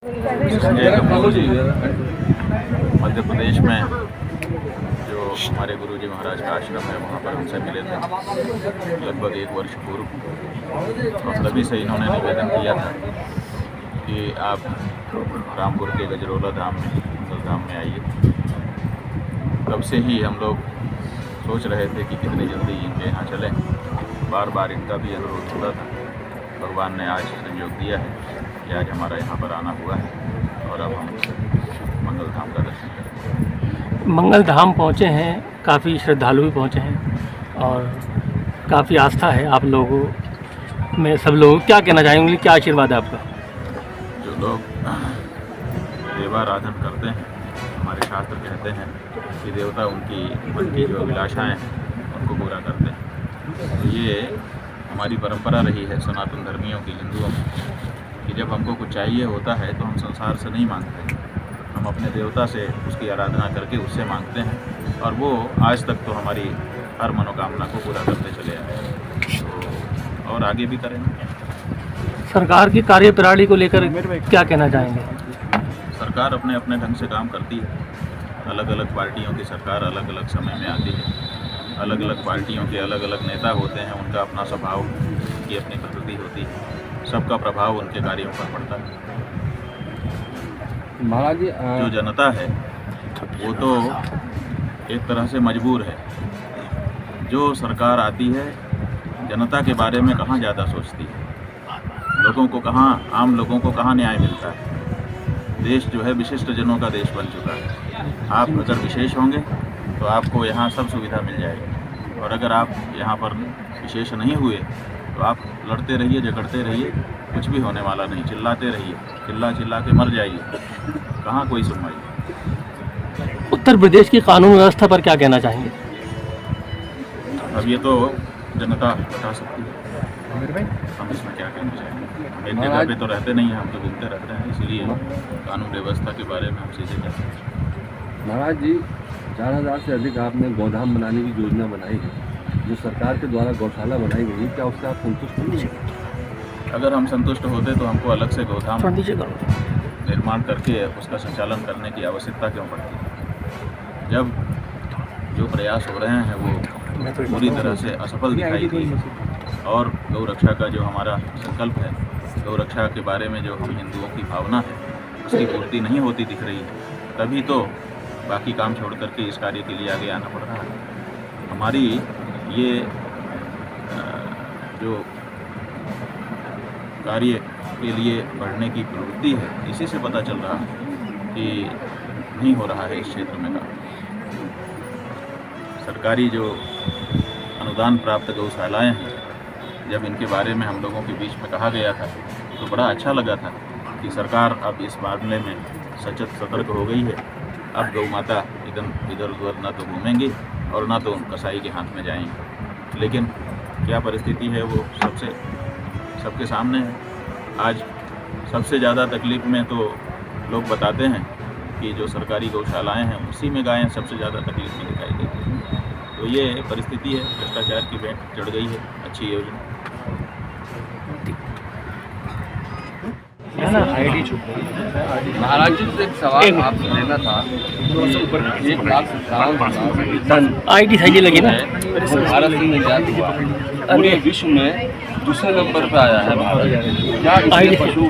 एक गुरुजी मध्य प्रदेश में जो हमारे गुरुजी महाराज का आश्रम है वहाँ पर हमसे मिले थे लगभग 1 वर्ष पूर्व। और तभी से इन्होंने निवेदन किया था कि आप रामपुर के गजरोला धाम में आइए। तब से ही हम लोग सोच रहे थे कि कितनी जल्दी इनके यहाँ चलें। बार बार इनका भी अनुरोध होता था। भगवान ने आज संयोग दिया है कि आज हमारा यहाँ पर आना हुआ है और अब हम मंगल धाम का दर्शन करेंगे। मंगल धाम पहुँचे हैं, काफ़ी श्रद्धालु भी पहुँचे हैं और काफ़ी आस्था है आप लोगों में। सब लोग क्या कहना चाहेंगे, क्या आशीर्वाद है आपका? जो लोग देवाराधन करते हैं, हमारे शास्त्र कहते हैं कि देवता उनकी मन की जो अभिलाषाएँ हैं उनको पूरा करते हैं। तो ये हमारी परंपरा रही है सनातन धर्मियों की, हिंदुओं में, कि जब हमको कुछ चाहिए होता है तो हम संसार से नहीं मांगते, हम अपने देवता से उसकी आराधना करके उससे मांगते हैं और वो आज तक तो हमारी हर मनोकामना को पूरा करते चले आए हैं, तो और आगे भी करेंगे। सरकार की कार्यप्रणाली को लेकर क्या कहना चाहेंगे? सरकार अपने अपने ढंग से काम करती है। अलग अलग पार्टियों की सरकार अलग अलग समय में आती है, अलग अलग पार्टियों के अलग अलग नेता होते हैं, उनका अपना स्वभाव की अपनी प्रकृति होती है, सबका प्रभाव उनके कार्यों पर पड़ता है। महाराज जी जो जनता है वो तो एक तरह से मजबूर है। जो सरकार आती है जनता के बारे में कहाँ ज़्यादा सोचती है, लोगों को कहाँ, आम लोगों को कहाँ न्याय मिलता है। देश जो है विशिष्ट जनों का देश बन चुका है। आप अगर विशेष होंगे तो आपको यहाँ सब सुविधा मिल जाएगी, और अगर आप यहाँ पर विशेष नहीं हुए तो आप लड़ते रहिए, झगड़ते रहिए, कुछ भी होने वाला नहीं। चिल्लाते रहिए, चिल्ला के मर जाइए, कहाँ कोई सुनवाई। उत्तर प्रदेश की कानून व्यवस्था पर क्या कहना चाहेंगे? अब ये तो जनता बता सकती है, हम इसमें क्या कहना चाहेंगे। हम एक जगह पे तो रहते नहीं हैं, हम तो घूमते रहते हैं, इसलिए कानून व्यवस्था के बारे में हम सीधे कहते हैं। महाराज जी 4,000 से अधिक आपने गौधाम बनाने की योजना बनाई है, जो सरकार के द्वारा गौशाला बनाई गई है, क्या उससे आप संतुष्ट नहीं हैं? अगर हम संतुष्ट होते तो हमको अलग से गौधाम निर्माण करके उसका संचालन करने की आवश्यकता क्यों पड़ती? जब जो प्रयास हो रहे हैं वो पूरी तरह से असफल दिखाई दी और गौ रक्षा का जो हमारा संकल्प है, गौ रक्षा के बारे में जो हम हिंदुओं की भावना है उसकी पूर्ति नहीं होती दिख रही, तभी तो बाकी काम छोड़ करके इस कार्य के लिए आगे आना पड़ रहा है। हमारी ये जो कार्य के लिए बढ़ने की प्रवृत्ति है, इसी से पता चल रहा है कि नहीं हो रहा है इस क्षेत्र में काम। सरकारी जो अनुदान प्राप्त गौशालाएँ हैं, जब इनके बारे में हम लोगों के बीच में कहा गया था तो बड़ा अच्छा लगा था कि सरकार अब इस मामले में सचेत सतर्क हो गई है। अब गौ माता इधर उधर ना तो घूमेंगी और ना तो कसाई के हाथ में जाएंगे। लेकिन क्या परिस्थिति है वो सबके सामने है। आज सबसे ज़्यादा तकलीफ़ में तो लोग बताते हैं कि जो सरकारी गौशालाएं हैं उसी में गायें सबसे ज़्यादा तकलीफ़ में दिखाई देती हैं। तो ये परिस्थिति है, भ्रष्टाचार की भेंट चढ़ गई है। अच्छी योजना महाराज जी से एक सवाल आपसे लेना था। 1,57,000 आईडी सही लगी ना? भारत में निर्यात हुआ, पूरे विश्व में दूसरे नंबर पर आया है भारत। क्या इसमें पशु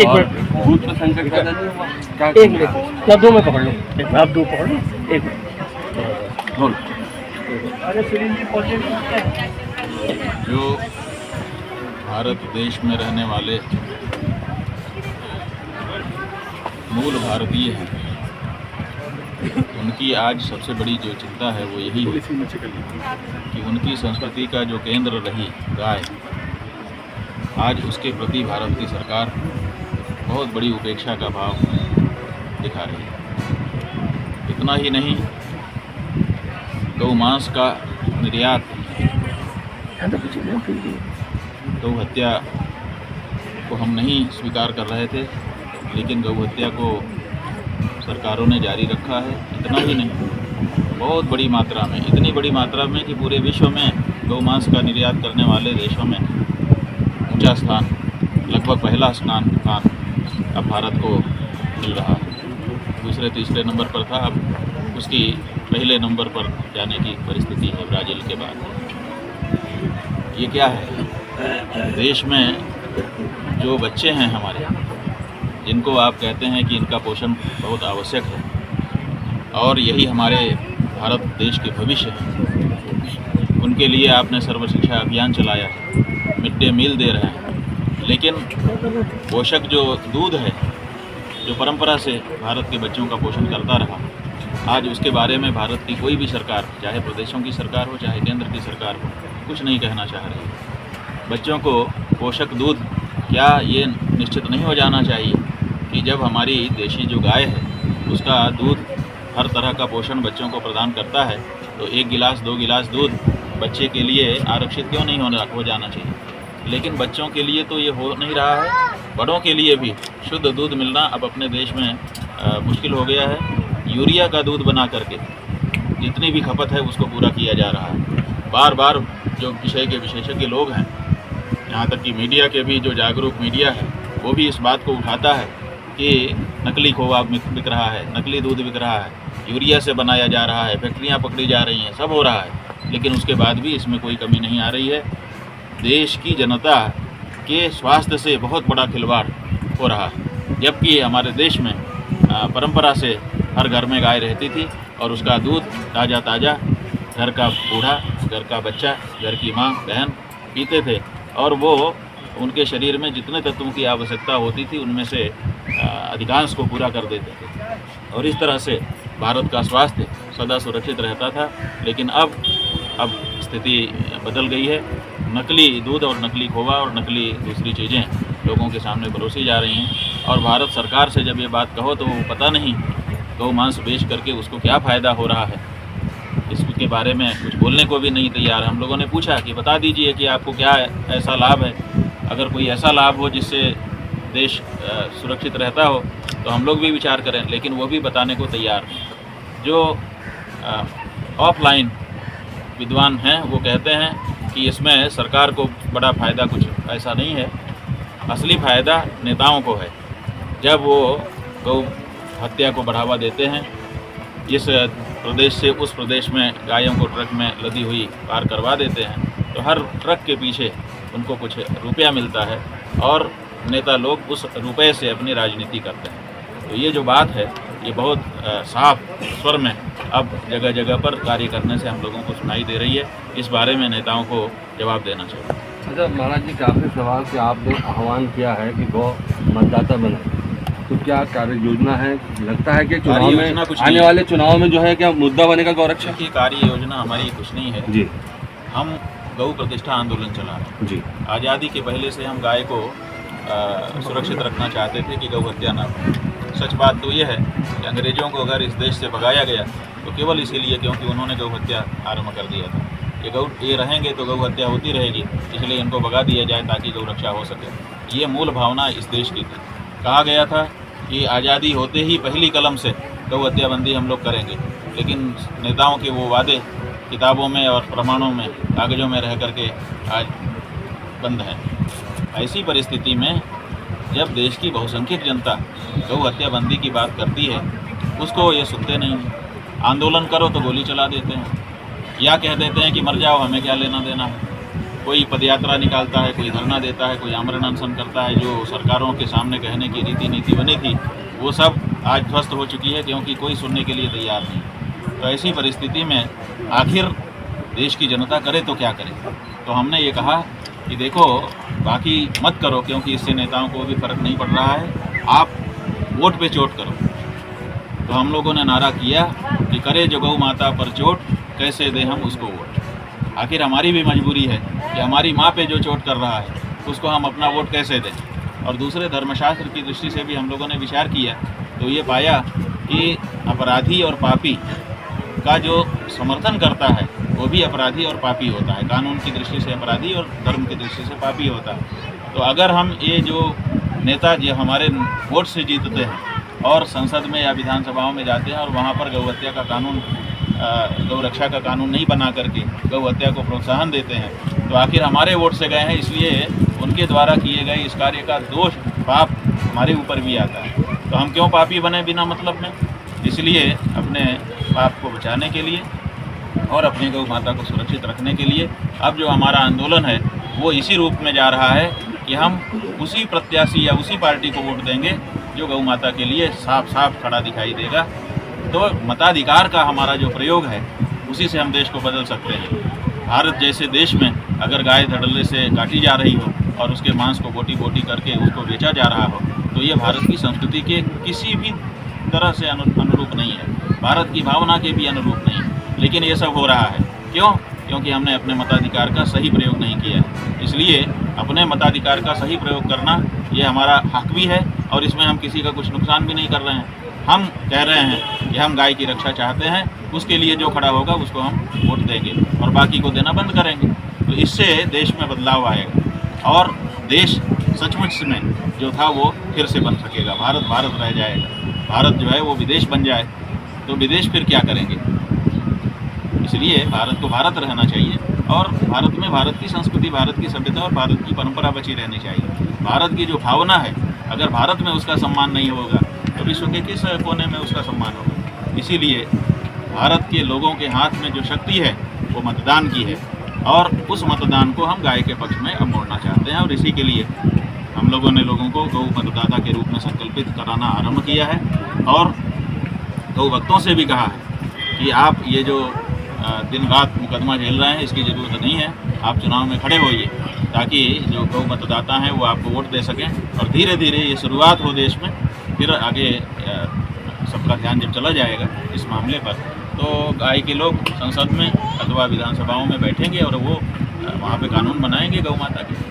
और दूध पर संकट पैदा नहीं हुआ? क्या एक मिनट, आप दो में पकड़ लो, आप दो पकड़ लो, एक मिनट बोल। जो भारत देश में रहने वाले मूल भारतीय हैं, उनकी आज सबसे बड़ी जो चिंता है वो यही है कि उनकी संस्कृति का जो केंद्र रही गाय, आज उसके प्रति भारत की सरकार बहुत बड़ी उपेक्षा का भाव दिखा रही है। इतना ही नहीं, गौ मांस का निर्यात, गौ हत्या को हम नहीं स्वीकार कर रहे थे, लेकिन गौ हत्या को सरकारों ने जारी रखा है। इतना ही नहीं, बहुत बड़ी मात्रा में, इतनी बड़ी मात्रा में कि पूरे विश्व में गौ मांस का निर्यात करने वाले देशों में ऊंचा स्थान, लगभग पहला स्थान अब भारत को मिल रहा है। दूसरे तीसरे नंबर पर था, अब उसकी पहले नंबर पर जाने की परिस्थिति है ब्राज़ील के बाद। ये क्या है, देश में जो बच्चे हैं हमारे, जिनको आप कहते हैं कि इनका पोषण बहुत आवश्यक है और यही हमारे भारत देश के भविष्य है, उनके लिए आपने सर्व शिक्षा अभियान चलाया है, मिड डे मील दे रहे हैं, लेकिन पोषक जो दूध है, जो परंपरा से भारत के बच्चों का पोषण करता रहा, आज उसके बारे में भारत की कोई भी सरकार, चाहे प्रदेशों की सरकार हो चाहे केंद्र की सरकार हो, कुछ नहीं कहना चाह रही। बच्चों को पोषक दूध, क्या ये निश्चित नहीं हो जाना चाहिए कि जब हमारी देशी जो गाय है उसका दूध हर तरह का पोषण बच्चों को प्रदान करता है, तो 1 गिलास 2 गिलास दूध बच्चे के लिए आरक्षित क्यों नहीं हो जाना चाहिए। लेकिन बच्चों के लिए तो ये हो नहीं रहा है, बड़ों के लिए भी शुद्ध दूध मिलना अब अपने देश में मुश्किल हो गया है। यूरिया का दूध बना करके जितनी भी खपत है उसको पूरा किया जा रहा है। बार बार जो विषय के विशेषज्ञ लोग हैं, यहाँ तक कि मीडिया के भी जो जागरूक मीडिया है, वो भी इस बात को उठाता है कि नकली खोआ बिक रहा है, नकली दूध बिक रहा है, यूरिया से बनाया जा रहा है, फैक्ट्रियाँ पकड़ी जा रही हैं, सब हो रहा है, लेकिन उसके बाद भी इसमें कोई कमी नहीं आ रही है। देश की जनता के स्वास्थ्य से बहुत बड़ा खिलवाड़ हो रहा है, जबकि हमारे देश में परंपरा से हर घर में गाय रहती थी और उसका दूध ताज़ा ताज़ा घर का बूढ़ा, घर का बच्चा, घर की माँ बहन पीते थे और वो उनके शरीर में जितने तत्वों की आवश्यकता होती थी उनमें से अधिकांश को पूरा कर देते थे और इस तरह से भारत का स्वास्थ्य सदा सुरक्षित रहता था। लेकिन अब स्थिति बदल गई है। नकली दूध और नकली खोवा और नकली दूसरी चीज़ें लोगों के सामने परोसी जा रही हैं और भारत सरकार से जब ये बात कहो तो वो पता नहीं गौ मांस बेच करके उसको क्या फ़ायदा हो रहा है, इसके बारे में कुछ बोलने को भी नहीं तैयार। हम लोगों ने पूछा कि बता दीजिए कि आपको क्या ऐसा लाभ है, अगर कोई ऐसा लाभ हो जिससे देश सुरक्षित रहता हो तो हम लोग भी विचार करें, लेकिन वो भी बताने को तैयार नहीं। जो ऑफलाइन विद्वान हैं वो कहते हैं कि इसमें सरकार को बड़ा फ़ायदा कुछ ऐसा नहीं है, असली फ़ायदा नेताओं को है। जब वो गौ हत्या को बढ़ावा देते हैं, इस प्रदेश से उस प्रदेश में गायों को ट्रक में लदी हुई पार करवा देते हैं, तो हर ट्रक के पीछे उनको कुछ रुपया मिलता है और नेता लोग उस रुपये से अपनी राजनीति करते हैं। तो ये जो बात है ये बहुत साफ स्वर में अब जगह जगह पर कार्य करने से हम लोगों को सुनाई दे रही है। इस बारे में नेताओं को जवाब देना चाहिए। अच्छा महाराज जी, काफ़ी सवाल कि आपने आह्वान किया है कि गौ मतदाता बने, तो क्या कार्य योजना है? लगता है कि चुनाव में, आने वाले चुनाव में जो है क्या मुद्दा बनेगा गौरक्षा की? कार्य योजना हमारी कुछ नहीं है जी। हम गौ प्रतिष्ठा आंदोलन चला रहे हैं जी। आज़ादी के पहले से हम गाय को सुरक्षित रखना चाहते थे कि गौ हत्या ना हो। सच बात तो ये है कि अंग्रेज़ों को अगर इस देश से भगाया गया तो केवल इसीलिए क्योंकि उन्होंने गौ हत्या आरम्भ कर दिया था। ये रहेंगे तो गौ हत्या होती रहेगी, इसलिए इनको भगा दिया जाए ताकि गौ रक्षा हो सके। ये मूल भावना इस देश की थी। कहा गया था कि आज़ादी होते ही पहली कलम से गौ हत्या बंदी हम लोग करेंगे, लेकिन नेताओं के वो वादे किताबों में और प्रमाणों में, कागज़ों में रह करके आज बंद हैं। ऐसी परिस्थिति में जब देश की बहुसंख्यक जनता गौ हत्या बंदी की बात करती है, उसको ये सुनते नहीं। आंदोलन करो तो गोली चला देते हैं या कह देते हैं कि मर जाओ, हमें क्या लेना देना है। कोई पदयात्रा निकालता है, कोई धरना देता है, कोई आमरण अनशन करता है। जो सरकारों के सामने कहने की रीति नीति बनी थी वो सब आज ध्वस्त हो चुकी है, क्योंकि कोई सुनने के लिए तैयार नहीं। तो ऐसी परिस्थिति में आखिर देश की जनता करे तो क्या करे। तो हमने ये कहा कि देखो, बाकी मत करो क्योंकि इससे नेताओं को भी फ़र्क नहीं पड़ रहा है, आप वोट पे चोट करो। तो हम लोगों ने नारा किया कि करे जो गौ माता पर चोट, कैसे दें हम उसको वोट। आखिर हमारी भी मजबूरी है कि हमारी माँ पे जो चोट कर रहा है उसको हम अपना वोट कैसे दें। और दूसरे धर्मशास्त्र की दृष्टि से भी हम लोगों ने विचार किया तो ये पाया कि अपराधी और पापी का जो समर्थन करता है वो भी अपराधी और पापी होता है। कानून की दृष्टि से अपराधी और धर्म की दृष्टि से पापी होता है। तो अगर हम ये जो नेता जो हमारे वोट से जीतते हैं और संसद में या विधानसभाओं में जाते हैं और वहाँ पर गौ हत्या का कानून, गौ रक्षा का कानून नहीं बना करके गौ हत्या को प्रोत्साहन देते हैं, तो आखिर हमारे वोट से गए हैं, इसलिए उनके द्वारा किए गए इस कार्य का दोष, पाप हमारे ऊपर भी आता है। तो हम क्यों पापी बने बिना मतलब में। इसलिए अपने पाप को बचाने के लिए और अपनी गौ माता को सुरक्षित रखने के लिए अब जो हमारा आंदोलन है वो इसी रूप में जा रहा है कि हम उसी प्रत्याशी या उसी पार्टी को वोट देंगे जो गौ माता के लिए साफ साफ खड़ा दिखाई देगा। तो मताधिकार का हमारा जो प्रयोग है उसी से हम देश को बदल सकते हैं। भारत जैसे देश में अगर गाय धड़ल्ले से काटी जा रही हो और उसके मांस को बोटी बोटी करके उसको बेचा जा रहा हो तो ये भारत की संस्कृति के किसी भी तरह से अनुरूप नहीं है, भारत की भावना के भी अनुरूप नहीं है। लेकिन ये सब हो रहा है क्यों? क्योंकि हमने अपने मताधिकार का सही प्रयोग नहीं किया है। इसलिए अपने मताधिकार का सही प्रयोग करना ये हमारा हक भी है और इसमें हम किसी का कुछ नुकसान भी नहीं कर रहे हैं। हम कह रहे हैं कि हम गाय की रक्षा चाहते हैं, उसके लिए जो खड़ा होगा उसको हम वोट देंगे और बाकी को देना बंद करेंगे। तो इससे देश में बदलाव आएगा और देश सचमुच में जो था वो फिर से बन सकेगा। भारत भारत रह जाएगा। भारत जो है वो विदेश बन जाए तो विदेश फिर क्या करेंगे। इसलिए भारत को भारत रहना चाहिए और भारत में भारत की संस्कृति, भारत की सभ्यता और भारत की परंपरा बची रहनी चाहिए। भारत की जो भावना है अगर भारत में उसका सम्मान नहीं होगा तो विश्व के किस कोने में उसका सम्मान होगा। इसीलिए भारत के लोगों के हाथ में जो शक्ति है वो मतदान की है और उस मतदान को हम गाय के पक्ष में अब मोड़ना चाहते हैं। और इसी के लिए हम लोगों ने लोगों को गौ मतदाता के रूप में संकल्पित कराना आरंभ किया है और गौ भक्तों से भी कहा है कि आप ये जो दिन रात मुकदमा झेल रहे हैं इसकी ज़रूरत नहीं है। आप चुनाव में खड़े होइए ताकि जो गौ मतदाता हैं वो आपको वोट दे सकें और धीरे धीरे ये शुरुआत हो देश में, फिर आगे सबका ध्यान जब चला जाएगा इस मामले पर तो गाय के लोग संसद में अथवा विधानसभाओं में बैठेंगे और वो वहाँ पे कानून बनाएंगे गौ माता के।